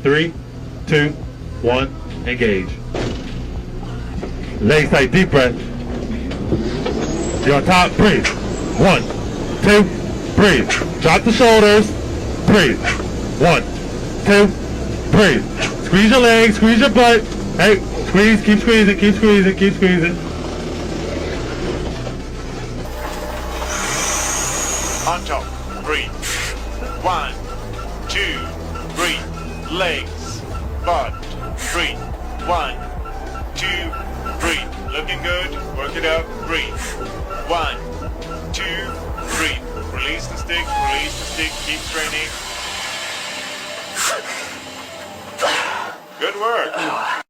3, 2, 1, engage. Legs tight, deep breath. You're on top, breathe. 1, 2, breathe. Drop the shoulders, breathe. 1, 2, breathe. Squeeze your legs, squeeze your butt. Hey, squeeze, keep squeezing, keep squeezing, keep squeezing. On top, breathe. 1, 2, breathe. Legs, butt, breathe. 1, 2, breathe. Looking good, work it out, breathe. 1, 2, breathe. Release the stick, keep training. Good work.